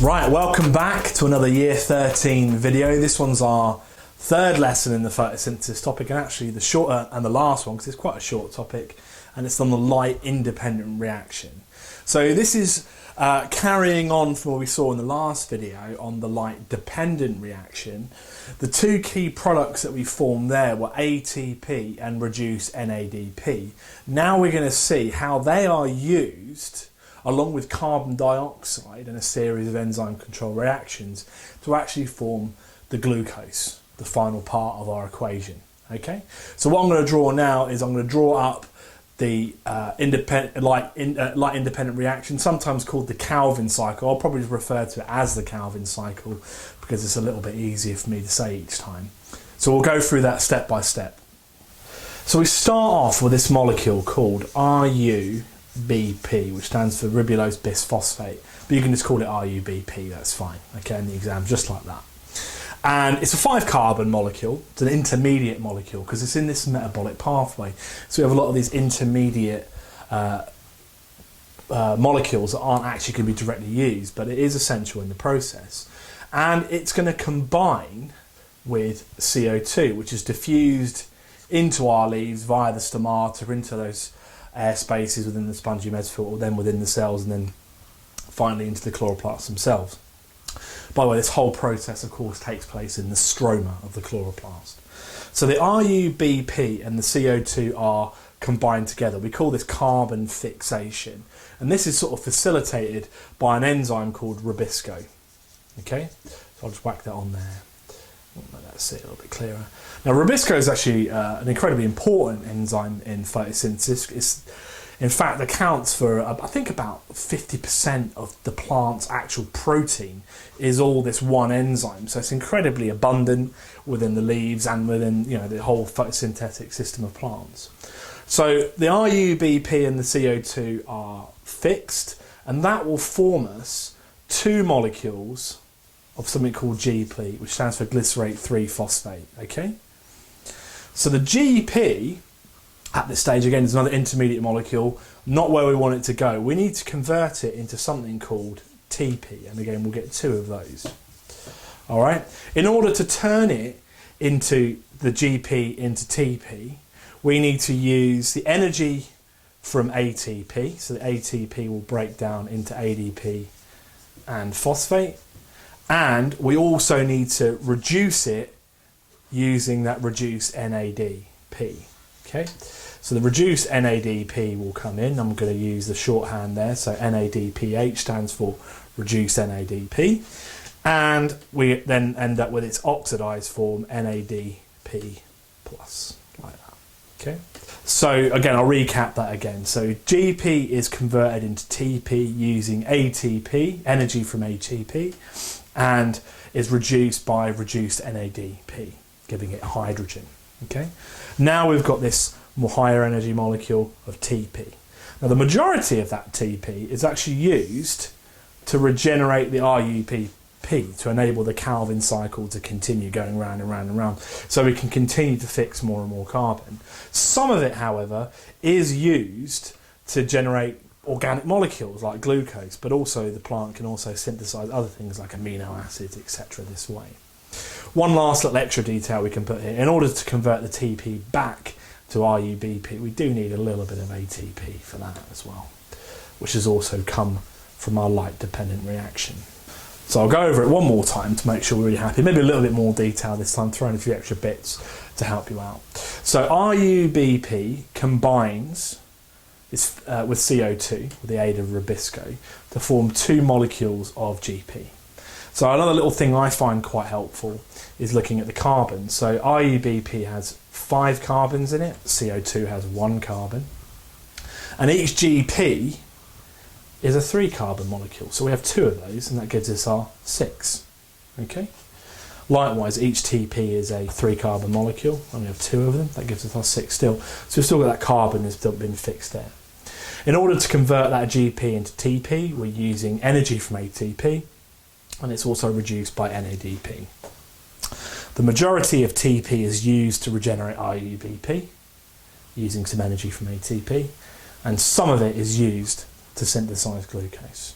Right, welcome back to another Year 13 video. This one's our third lesson in the photosynthesis topic, and actually the shorter and the last one, because it's quite a short topic, and it's on the light independent reaction. So this is carrying on from what we saw in the last video on the light dependent reaction. The two key products that we formed there were ATP and reduced NADP. Now we're going to see how they are used along with carbon dioxide and a series of enzyme control reactions to actually form the glucose, the final part of our equation. Okay, so what I'm going to draw now is I'm going to draw up the light independent reaction, sometimes called the Calvin cycle. I'll probably refer to it as the Calvin cycle because it's a little bit easier for me to say each time. So we'll go through that step by step. So we start off with this molecule called RUBP, which stands for ribulose bisphosphate, but you can just call it RUBP, that's fine, okay, in the exam, just like that. And it's a 5-carbon molecule. It's an intermediate molecule because it's in this metabolic pathway. So we have a lot of these intermediate molecules that aren't actually going to be directly used, but it is essential in the process. And it's going to combine with CO2, which is diffused into our leaves via the stomata, into those air spaces within the spongy mesophyll, then within the cells, and then finally into the chloroplasts themselves. By the way, this whole process, of course, takes place in the stroma of the chloroplast. So the RUBP and the CO2 are combined together. We call this carbon fixation. And this is sort of facilitated by an enzyme called Rubisco. Okay, so I'll just whack that on there. Let that see it a little bit clearer. Now, Rubisco is actually an incredibly important enzyme in photosynthesis. It's, in fact, accounts for, I think, about 50% of the plant's actual protein is all this one enzyme. So it's incredibly abundant within the leaves and within, you know, the whole photosynthetic system of plants. So the RUBP and the CO2 are fixed, and that will form us two molecules of something called GP, which stands for glycerate 3-phosphate. Okay, so the GP at this stage, again, is another intermediate molecule, not where we want it to go. We need to convert it into something called TP, and again, we'll get two of those. All right, in order to turn it into the GP into TP, we need to use the energy from ATP, so the ATP will break down into ADP and phosphate, and we also need to reduce it using that reduced NADP. Okay, so the reduced NADP will come in. I'm going to use the shorthand there, so NADPH stands for reduced NADP, and we then end up with its oxidized form NADP+, like that. Okay, so again, I'll recap that again. So GP is converted into TP using ATP, energy from ATP, and is reduced by reduced NADP, giving it hydrogen. Okay, now we've got this more higher energy molecule of TP. Now the majority of that TP is actually used to regenerate the RUBP, to enable the Calvin cycle to continue going round and round and round, so we can continue to fix more and more carbon. Some of it, however, is used to generate organic molecules like glucose, but also the plant can also synthesize other things like amino acids, etc. this way. One last little extra detail we can put here: in order to convert the TP back to RUBP, we do need a little bit of ATP for that as well, which has also come from our light dependent reaction. So I'll go over it one more time to make sure we're really happy, maybe a little bit more detail this time, throwing a few extra bits to help you out. So RUBP combines this, with CO2 with the aid of Rubisco to form two molecules of GP. So another little thing I find quite helpful is looking at the carbon. So RUBP has 5 carbons in it, CO2 has 1 carbon, and each GP is a 3-carbon molecule. So we have 2 of those, and that gives us our 6. Okay. Likewise, each TP is a 3-carbon molecule, and we have 2 of them. That gives us our 6 still. So we've still got that carbon that's still been fixed there. In order to convert that GP into TP, we're using energy from ATP, and it's also reduced by NADP. The majority of TP is used to regenerate IUBP, using some energy from ATP, and some of it is used to synthesize glucose.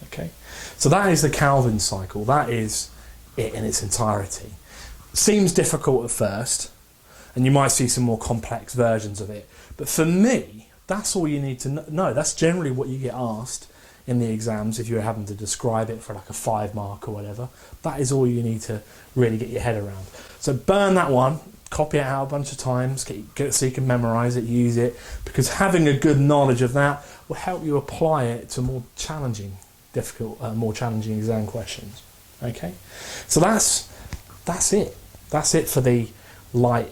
Okay, so that is the Calvin cycle. That is it in its entirety. Seems difficult at first, and you might see some more complex versions of it, but for me, that's all you need to know. That's generally what you get asked in the exams if you're having to describe it for like a 5 mark or whatever. That is all you need to really get your head around. So burn that one, copy it out a bunch of times, so you can memorize it, use it, because having a good knowledge of that will help you apply it to more challenging, more challenging exam questions. Okay, so that's it. That's it for the light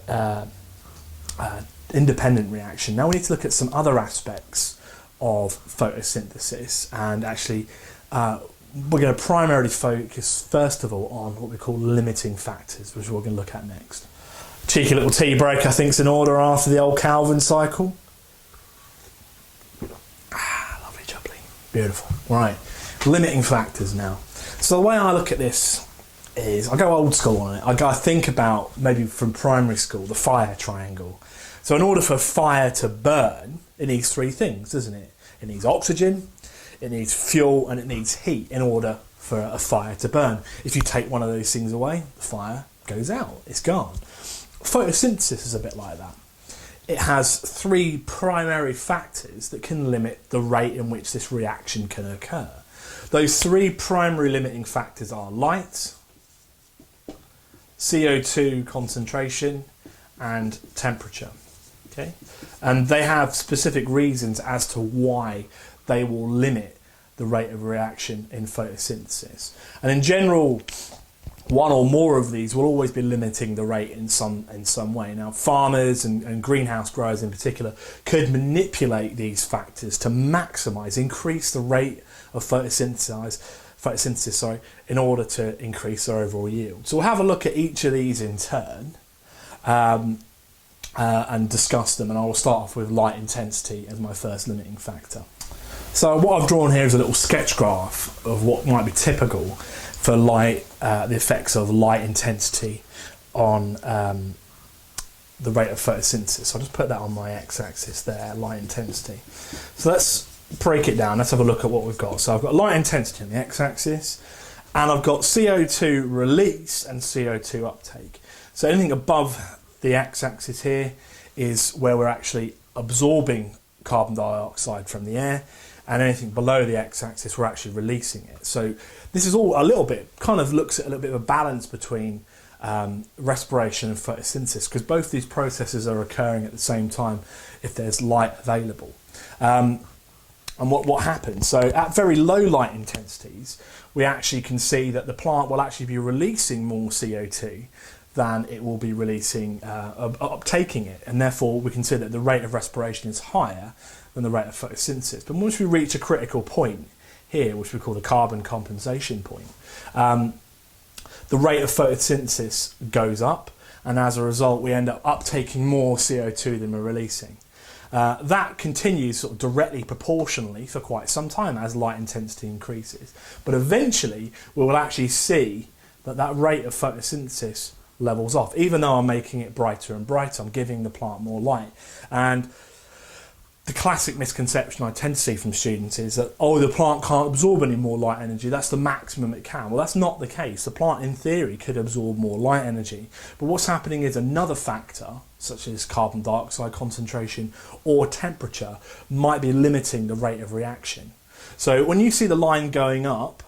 independent reaction. Now we need to look at some other aspects of photosynthesis, and actually we're going to primarily focus first of all on what we call limiting factors, which we're going to look at next. Cheeky little tea break, I think, is in order after the old Calvin cycle. Lovely jubbly. Beautiful. Right, limiting factors now. So the way I look at this is, I go old school on it. I think about, maybe from primary school, the fire triangle. So in order for fire to burn, it needs 3 things, doesn't it? It needs oxygen, it needs fuel, and it needs heat in order for a fire to burn. If you take one of those things away, the fire goes out, it's gone. Photosynthesis is a bit like that. It has 3 primary factors that can limit the rate in which this reaction can occur. Those 3 primary limiting factors are light, CO2 concentration, and temperature. Okay? And they have specific reasons as to why they will limit the rate of reaction in photosynthesis. And in general, one or more of these will always be limiting the rate in some way. Now, farmers and greenhouse growers in particular could manipulate these factors to maximise, increase the rate of photosynthesis, in order to increase their overall yield. So we'll have a look at each of these in turn and discuss them, and I will start off with light intensity as my first limiting factor. So what I've drawn here is a little sketch graph of what might be typical for light, the effects of light intensity on the rate of photosynthesis. So I'll just put that on my x-axis there, light intensity. So let's break it down. Let's have a look at what we've got. So I've got light intensity on the x-axis, and I've got CO2 release and CO2 uptake. So anything above the x-axis here is where we're actually absorbing carbon dioxide from the air, and anything below the x-axis we're actually releasing it. So this is all a little bit, kind of looks at a little bit of a balance between respiration and photosynthesis, because both these processes are occurring at the same time if there's light available. And what happens, so at very low light intensities, we actually can see that the plant will actually be releasing more CO2 than it will be releasing, uptaking it, and therefore we can see that the rate of respiration is higher than the rate of photosynthesis. But once we reach a critical point here, which we call the carbon compensation point, the rate of photosynthesis goes up, and as a result we end up uptaking more CO2 than we're releasing. That continues sort of directly proportionally for quite some time as light intensity increases, but eventually we will actually see that that rate of photosynthesis levels off. Even though I'm making it brighter and brighter, I'm giving the plant more light. And the classic misconception I tend to see from students is that, oh, the plant can't absorb any more light energy, that's the maximum it can. Well, that's not the case. The plant in theory could absorb more light energy, but what's happening is another factor, such as carbon dioxide concentration or temperature, might be limiting the rate of reaction. So when you see the line going up,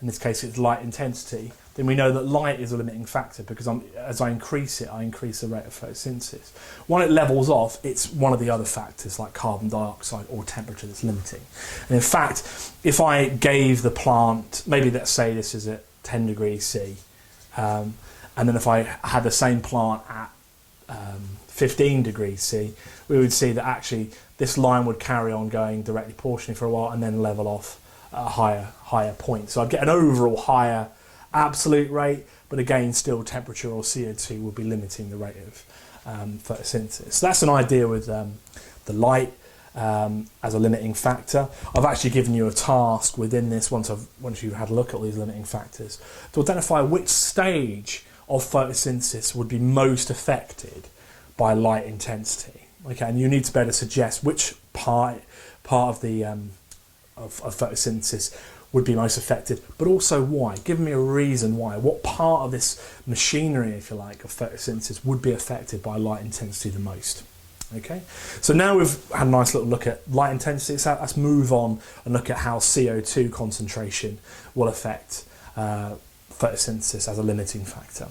in this case it's light intensity, then we know that light is a limiting factor, because as I increase it, I increase the rate of photosynthesis. When it levels off, it's one of the other factors like carbon dioxide or temperature that's limiting. And in fact, if I gave the plant, maybe let's say this is at 10 degrees C, and then if I had the same plant at 15 degrees C, we would see that actually this line would carry on going directly proportionally for a while and then level off at a higher point. So I'd get an overall higher absolute rate, but again still temperature or CO2 will be limiting the rate of photosynthesis. So that's an idea with the light as a limiting factor. I've actually given you a task within this, once you've had a look at all these limiting factors, to identify which stage of photosynthesis would be most affected by light intensity. Okay, and you need to be able to suggest which part of the of photosynthesis would be most affected, but also why. Give me a reason why. What part of this machinery, if you like, of photosynthesis would be affected by light intensity the most. Okay, so now we've had a nice little look at light intensity, so let's move on and look at how CO2 concentration will affect photosynthesis as a limiting factor.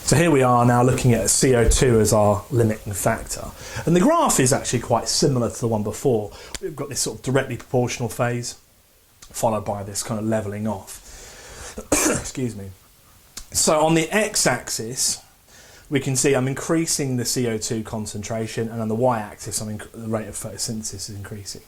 So here we are now looking at CO2 as our limiting factor. And the graph is actually quite similar to the one before. We've got this sort of directly proportional phase, followed by this kind of levelling off. Excuse me. So on the x-axis, we can see I'm increasing the CO2 concentration, and on the y-axis, the rate of photosynthesis is increasing.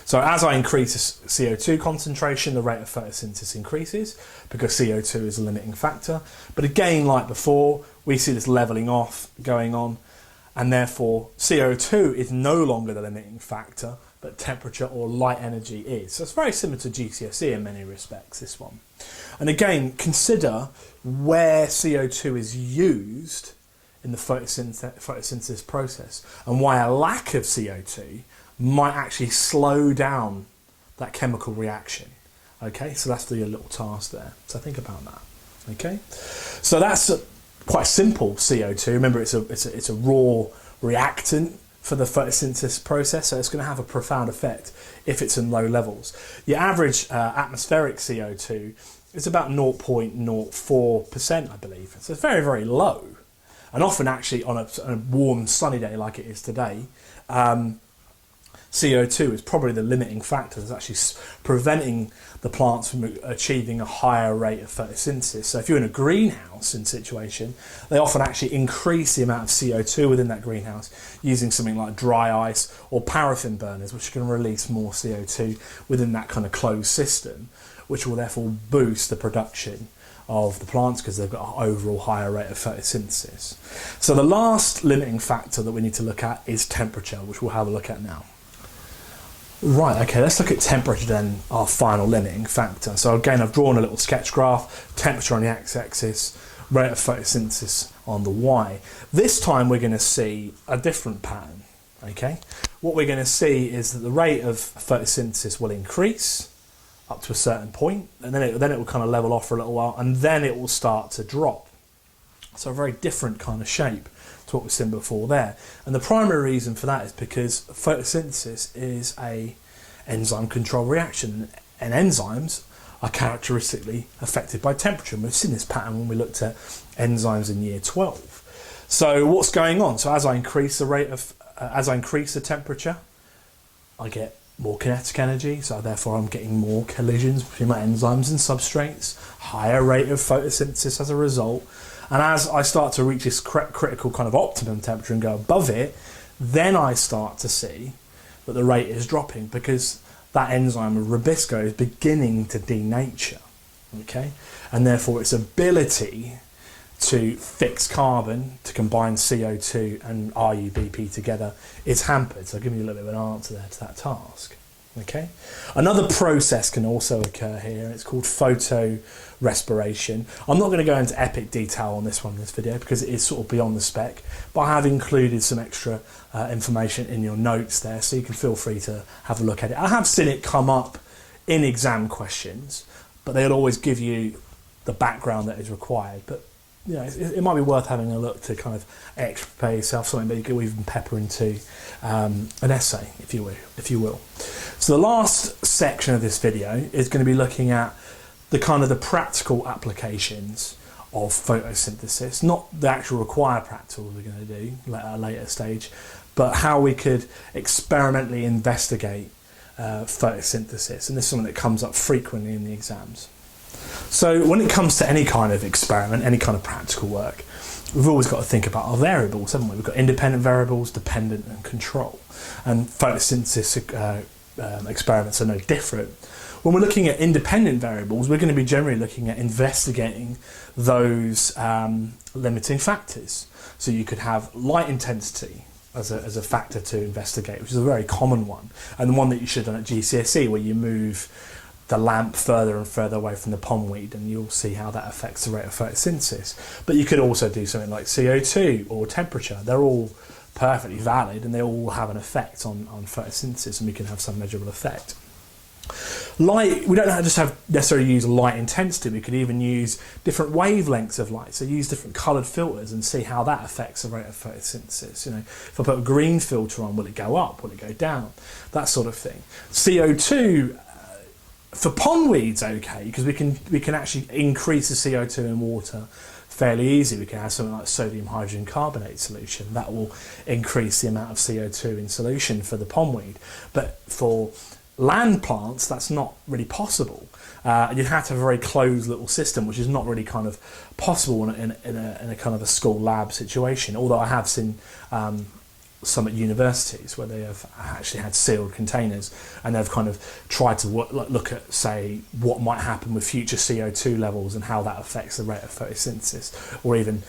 So as I increase the CO2 concentration, the rate of photosynthesis increases because CO2 is a limiting factor. But again, like before, we see this levelling off going on, and therefore CO2 is no longer the limiting factor, but temperature or light energy is. So it's very similar to GCSE in many respects, this one. And again, consider where CO2 is used in the photosynthesis process, and why a lack of CO2 might actually slow down that chemical reaction. Okay, so that's your little task there. So think about that. Okay, so that's quite simple CO2. Remember, it's a raw reactant for the photosynthesis process, so it's going to have a profound effect if it's in low levels. Your average atmospheric CO2 is about 0.04%, I believe. So it's very, very low. And often actually on a warm sunny day like it is today, CO2 is probably the limiting factor that's actually preventing the plants from achieving a higher rate of photosynthesis. So if you're in a greenhouse situation, they often actually increase the amount of CO2 within that greenhouse using something like dry ice or paraffin burners, which can release more CO2 within that kind of closed system, which will therefore boost the production of the plants because they've got an overall higher rate of photosynthesis. So the last limiting factor that we need to look at is temperature, which we'll have a look at now. Right, okay, let's look at temperature then, our final limiting factor. So again, I've drawn a little sketch graph, temperature on the x-axis, rate of photosynthesis on the y. This time we're going to see a different pattern, okay? What we're going to see is that the rate of photosynthesis will increase up to a certain point, and then it will kind of level off for a little while, and then it will start to drop. So a very different kind of shape to what we've seen before there. And the primary reason for that is because photosynthesis is a enzyme control reaction, and enzymes are characteristically affected by temperature. And we've seen this pattern when we looked at enzymes in year 12. So what's going on? So as I increase the temperature, I get more kinetic energy, so therefore I'm getting more collisions between my enzymes and substrates, higher rate of photosynthesis as a result. And as I start to reach this critical kind of optimum temperature and go above it, then I start to see that the rate is dropping because that enzyme Rubisco is beginning to denature, okay? And therefore its ability to fix carbon, to combine CO2 and RuBP together is hampered. So I'll give you a little bit of an answer there to that task. Okay. Another process can also occur here, and it's called photorespiration. I'm not going to go into epic detail on this one in this video because it is sort of beyond the spec, but I have included some extra information in your notes there, so you can feel free to have a look at it. I have seen it come up in exam questions, but they'll always give you the background that is required. But you know, it might be worth having a look to kind of extra prepare yourself something that you could even pepper into an essay, if you will. So the last section of this video is going to be looking at the kind of the practical applications of photosynthesis, not the actual required practical we're going to do at a later stage, but how we could experimentally investigate photosynthesis. And this is something that comes up frequently in the exams. So when it comes to any kind of experiment, any kind of practical work, we've always got to think about our variables, haven't we? We've got independent variables, dependent and control. And photosynthesis experiments are no different. When we're looking at independent variables, we're going to be generally looking at investigating those limiting factors. So you could have light intensity as a factor to investigate, which is a very common one, and the one that you should have done at GCSE, where you move the lamp further and further away from the pondweed, and you'll see how that affects the rate of photosynthesis. But you could also do something like CO2 or temperature. They're all perfectly valid, and they all have an effect on photosynthesis, and we can have some measurable effect. Light, we don't just have necessarily use light intensity. We could even use different wavelengths of light. So use different coloured filters and see how that affects the rate of photosynthesis. You know, if I put a green filter on, will it go up? Will it go down? That sort of thing. CO2 for pondweeds, okay, because we can actually increase the CO2 in water fairly easy. We can have something like sodium hydrogen carbonate solution that will increase the amount of CO2 in solution for the pondweed. But for land plants, that's not really possible. You'd have to have a very closed little system, which is not really kind of possible in a kind of a school lab situation. Although I have seen some at universities where they have actually had sealed containers, and they've kind of tried to look at, say, what might happen with future CO2 levels and how that affects the rate of photosynthesis, or even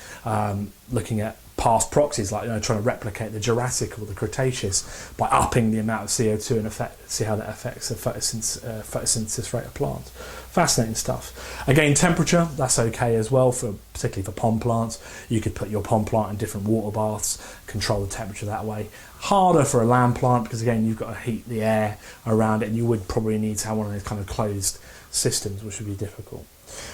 looking at past proxies, like, you know, trying to replicate the Jurassic or the Cretaceous by upping the amount of CO2 and see how that affects the photosynthesis rate of plants. Fascinating stuff. Again, temperature, that's okay as well, particularly for pond plants. You could put your pond plant in different water baths, control the temperature that way. Harder for a land plant because, again, you've got to heat the air around it, and you would probably need to have one of those kind of closed systems, which would be difficult.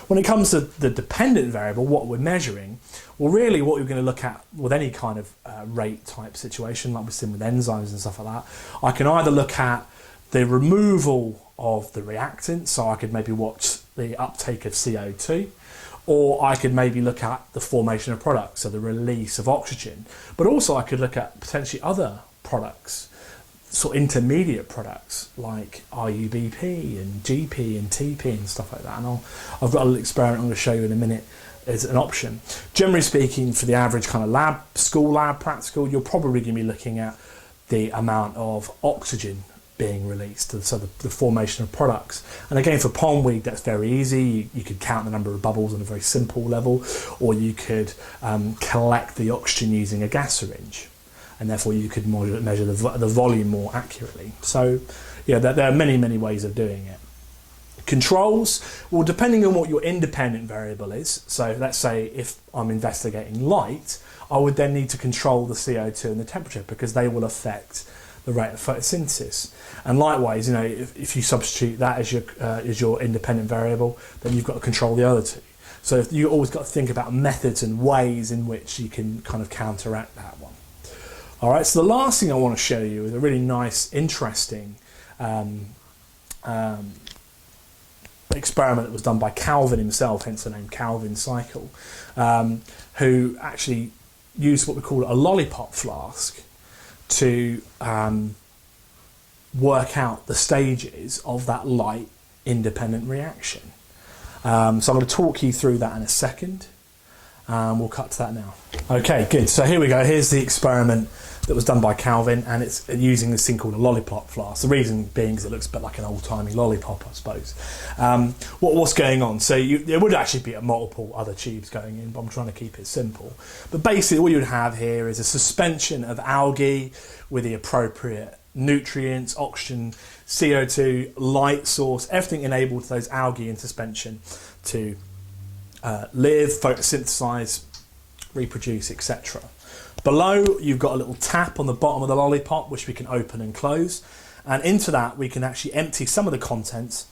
When it comes to the dependent variable, what we're measuring, well, really what you're going to look at with any kind of rate type situation, like we've seen with enzymes and stuff like that, I can either look at the removal of the reactant, so I could maybe watch the uptake of CO2, or I could maybe look at the formation of products, so the release of oxygen, but also I could look at potentially other products, sort of intermediate products like RUBP and GP and TP and stuff like that. And I've got a little experiment I'm going to show you in a minute as an option. Generally speaking, for the average kind of school lab practical, you're probably going to be looking at the amount of oxygen being released, so the formation of products. And again, for pondweed, that's very easy. You could count the number of bubbles on a very simple level, or you could collect the oxygen using a gas syringe, and therefore you could measure the volume more accurately. So, yeah, there are many ways of doing it. Controls, well, depending on what your independent variable is, so let's say if I'm investigating light, I would then need to control the CO2 and the temperature, because they will affect the rate of photosynthesis. And likewise, you know, if you substitute that as your independent variable, then you've got to control the other two. So you always got to think about methods and ways in which you can kind of counteract that one. All right, so the last thing I want to show you is a really nice, interesting experiment that was done by Calvin himself, hence the name Calvin cycle, who actually used what we call a lollipop flask to work out the stages of that light independent reaction. So I'm going to talk you through that in a second. We'll cut to that now. Okay, good. So here we go. Here's the experiment that was done by Calvin, and it's using this thing called a lollipop flask. The reason being is it looks a bit like an old-timey lollipop, I suppose. What's going on? So there would actually be multiple other tubes going in, but I'm trying to keep it simple. But basically what you would have here is a suspension of algae with the appropriate nutrients, oxygen, CO2, light source, everything enabled those algae in suspension to live, photosynthesize, reproduce, etc. Below, you've got a little tap on the bottom of the lollipop, which we can open and close. And into that, we can actually empty some of the contents,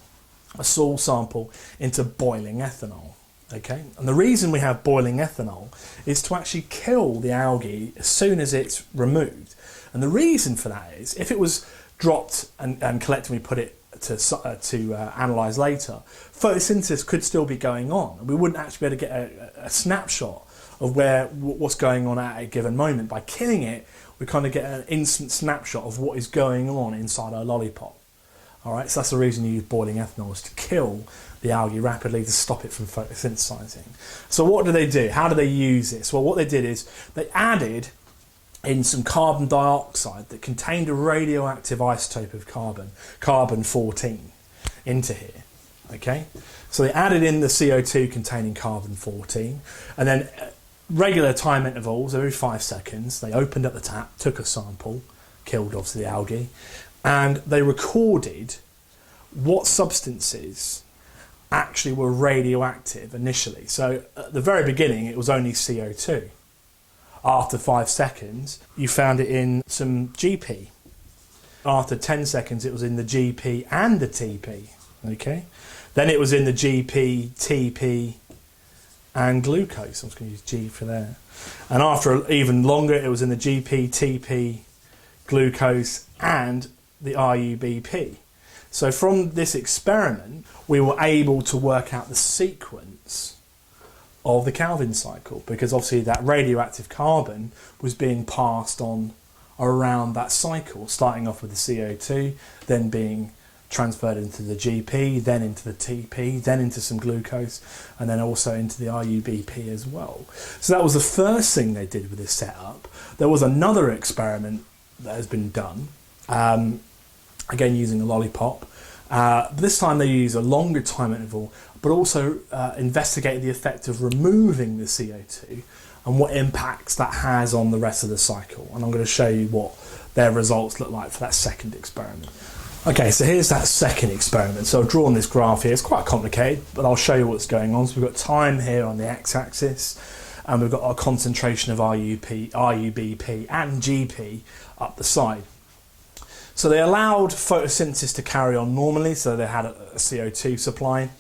a soil sample, into boiling ethanol. Okay? And the reason we have boiling ethanol is to actually kill the algae as soon as it's removed. And the reason for that is, if it was dropped and collected and we put it to analyse later, photosynthesis could still be going on. We wouldn't actually be able to get a snapshot of what's going on at a given moment. By killing it, we kind of get an instant snapshot of what is going on inside our lollipop. All right, so that's the reason you use boiling ethanol, is to kill the algae rapidly, to stop it from photosynthesizing. So what do they do? How do they use this? Well, what they did is they added in some carbon dioxide that contained a radioactive isotope of carbon-14, into here. Okay, so they added in the CO2 containing carbon-14, and then regular time intervals, every 5 seconds, they opened up the tap, took a sample, killed obviously the algae, and they recorded what substances actually were radioactive initially. So at the very beginning, it was only CO2. After 5 seconds, you found it in some GP. After 10 seconds, it was in the GP and the TP. Okay, then it was in the GP, TP, and glucose. I'm just going to use G for there. And after even longer, it was in the GP, TP, glucose, and the RUBP. So from this experiment, we were able to work out the sequence of the Calvin cycle, because obviously that radioactive carbon was being passed on around that cycle, starting off with the CO2, then being transferred into the GP, then into the TP, then into some glucose, and then also into the RUBP as well. So that was the first thing they did with this setup. There was another experiment that has been done, again using a lollipop. This time they use a longer time interval, but also investigate the effect of removing the CO2 and what impacts that has on the rest of the cycle. And I'm going to show you what their results look like for that second experiment. Okay, so here's that second experiment. So I've drawn this graph here. It's quite complicated, but I'll show you what's going on. So we've got time here on the x-axis, and we've got our concentration of RUBP and GP up the side. So they allowed photosynthesis to carry on normally, so they had a CO2 supply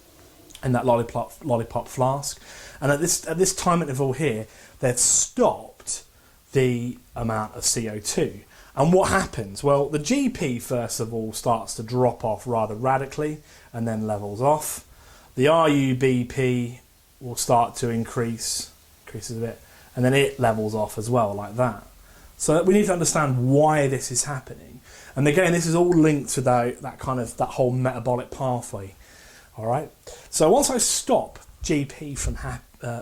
in that lollipop flask. And at this time interval here, they've stopped the amount of CO2. And what happens? Well, the GP, first of all, starts to drop off rather radically and then levels off. The RUBP will start to increases a bit, and then it levels off as well, like that. So we need to understand why this is happening. And again, this is all linked to that whole metabolic pathway. All right. So once I stop GP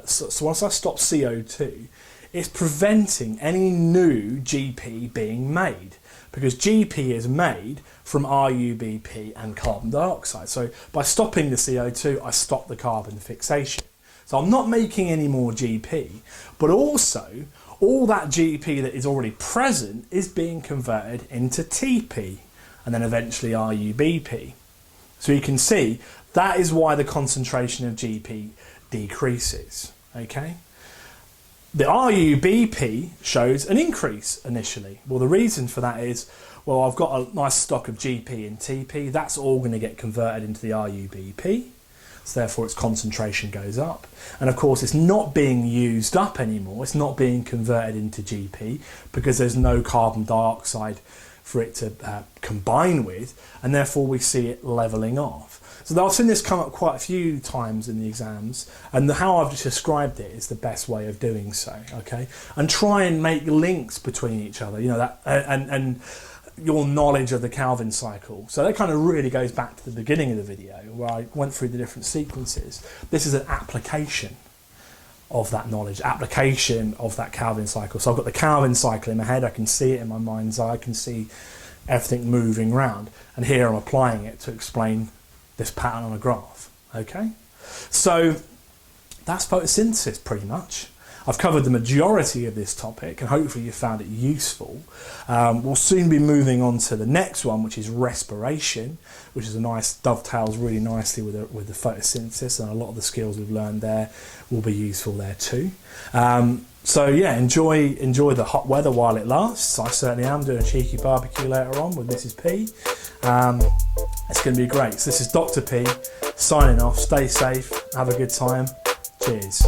so once I stop CO2, it's preventing any new GP being made, because GP is made from RUBP and carbon dioxide. So by stopping the CO2, I stop the carbon fixation. So I'm not making any more GP, but also all that GP that is already present is being converted into TP and then eventually RUBP. So you can see that is why the concentration of GP decreases. Okay. The RUBP shows an increase initially. Well, the reason for that is, well, I've got a nice stock of GP and TP. That's all going to get converted into the RUBP. So therefore its concentration goes up. And of course, it's not being used up anymore. It's not being converted into GP because there's no carbon dioxide for it to combine with. And therefore we see it leveling off. So I've seen this come up quite a few times in the exams, and how I've just described it is the best way of doing so, okay? And try and make links between each other, you know, that and your knowledge of the Calvin cycle. So that kind of really goes back to the beginning of the video where I went through the different sequences. This is an application of that knowledge, application of that Calvin cycle. So I've got the Calvin cycle in my head, I can see it in my mind's eye, I can see everything moving around, and here I'm applying it to explain this pattern on a graph. Okay, so that's photosynthesis pretty much. I've covered the majority of this topic and hopefully you found it useful. We'll soon be moving on to the next one, which is respiration, which is a nice dovetails really nicely with the photosynthesis, and a lot of the skills we've learned there will be useful there too. So yeah, enjoy the hot weather while it lasts. I certainly am doing a cheeky barbecue later on with Mrs. P. It's going to be great. So this is Dr. P signing off. Stay safe, have a good time. Cheers.